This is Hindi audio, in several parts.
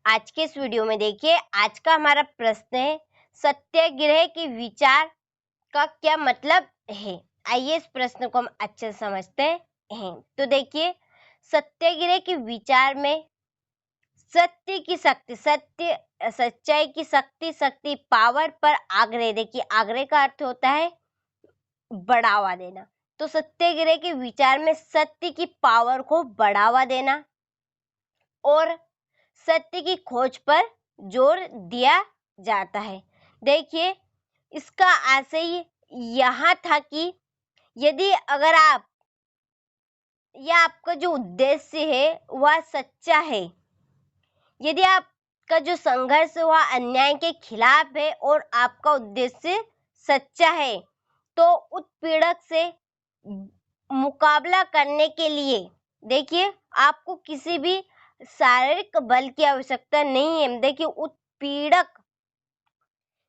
आज के इस वीडियो में देखिए, आज का हमारा प्रश्न है सत्याग्रह के विचार का क्या मतलब है। आइए इस प्रश्न को हम अच्छे से समझते हैं। तो देखिए, सत्याग्रह के विचार में सत्य की शक्ति, सच्चाई की शक्ति पावर पर आग्रह। देखिए, आग्रह का अर्थ होता है बढ़ावा देना। तो सत्याग्रह के विचार में सत्य की पावर को बढ़ावा देना और सत्य की खोज पर जोर दिया जाता है। देखिए, इसका आशय यहाँ था कि यदि अगर आप या आपका जो उद्देश्य है वह सच्चा है, यदि आपका जो संघर्ष वह अन्याय के खिलाफ है और आपका उद्देश्य सच्चा है, तो उत्पीड़क से मुकाबला करने के लिए देखिए आपको किसी भी शारीरिक बल की आवश्यकता नहीं है। देखिए, उत्पीड़क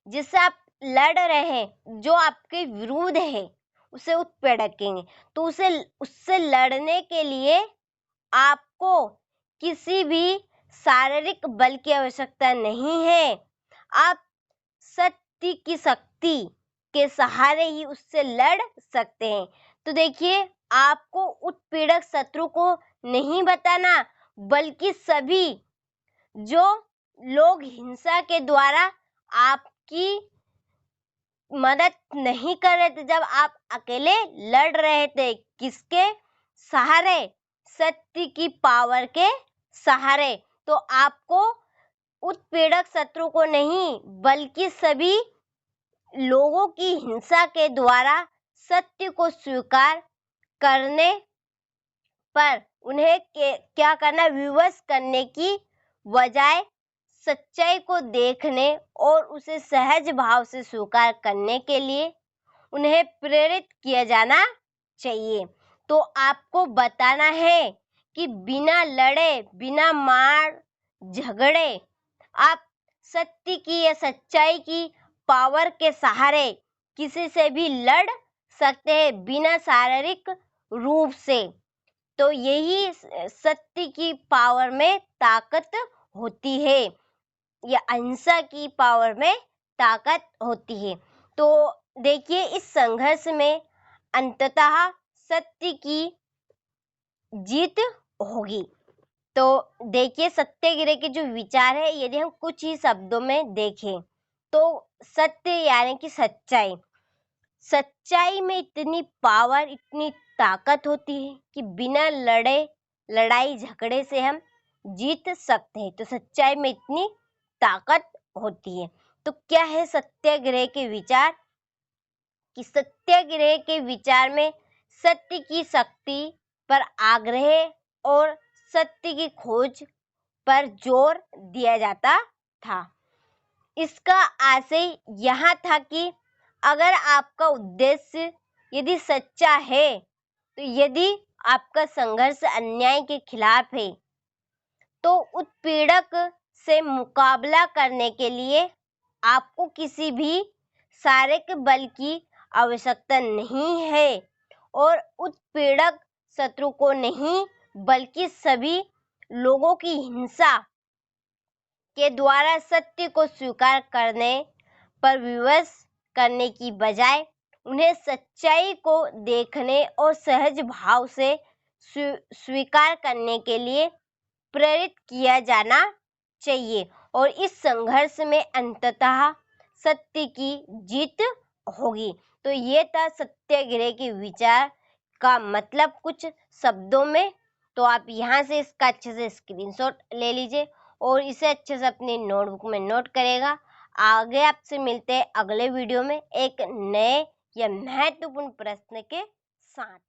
जिससे आप लड़ रहे हैं, जो आपके विरुद्ध है, उसे उत्पीड़क कहेंगे। तो उससे लड़ने के लिए आपको किसी भी शारीरिक बल की आवश्यकता नहीं है। आप सत्य की शक्ति के सहारे ही उससे लड़ सकते हैं। तो देखिए, आपको उत्पीड़क शत्रु को नहीं बताना, बल्कि सभी जो लोग हिंसा के द्वारा आपकी मदद नहीं कर रहे थे, जब आप अकेले लड़ रहे थे, किसके सहारे? सत्य की पावर के सहारे। तो आपको उत्पीड़क शत्रु को नहीं, बल्कि सभी लोगों की हिंसा के द्वारा सत्य को स्वीकार करने पर उन्हें क्या करना, विवश करने की बजाय सच्चाई को देखने और उसे सहज भाव से स्वीकार करने के लिए उन्हें प्रेरित किया जाना चाहिए। तो आपको बताना है कि बिना लड़े, बिना मार झगड़े आप सत्य की या सच्चाई की पावर के सहारे किसी से भी लड़ सकते हैं, बिना शारीरिक रूप से। तो यही सत्य की पावर में ताकत होती है, या अहिंसा की पावर में ताकत होती है। तो देखिए, इस संघर्ष में अंततः सत्य की जीत होगी। तो देखिए, सत्याग्रह के जो विचार है, यदि हम कुछ ही शब्दों में देखें तो सत्य यानी कि सच्चाई। सच्चाई में इतनी पावर, इतनी ताकत होती है कि बिना लड़ाई झगड़े से हम जीत सकते हैं। तो सच्चाई में इतनी ताकत होती है। तो क्या है सत्याग्रह के विचार? कि सत्याग्रह के विचार में सत्य की शक्ति पर आग्रह और सत्य की खोज पर जोर दिया जाता था। इसका आशय यहाँ था कि अगर आपका उद्देश्य यदि सच्चा है, तो यदि आपका संघर्ष अन्याय के खिलाफ है, तो उत्पीड़क से मुकाबला करने के लिए आपको किसी भी शारीरिक बल की आवश्यकता नहीं है और उत्पीड़क शत्रु को नहीं, बल्कि सभी लोगों की हिंसा के द्वारा सत्य को स्वीकार करने पर विवश करने की बजाय उन्हें सच्चाई को देखने और सहज भाव से स्वीकार करने के लिए प्रेरित किया जाना चाहिए। और इस संघर्ष में अंततः सत्य की जीत होगी। तो ये था सत्याग्रह के विचार का मतलब कुछ शब्दों में। तो आप यहाँ से इसका अच्छे से स्क्रीनशॉट ले लीजिए और इसे अच्छे से अपनी नोटबुक में नोट करेगा। आगे आपसे मिलते हैं अगले वीडियो में एक नए या महत्वपूर्ण प्रश्न के साथ।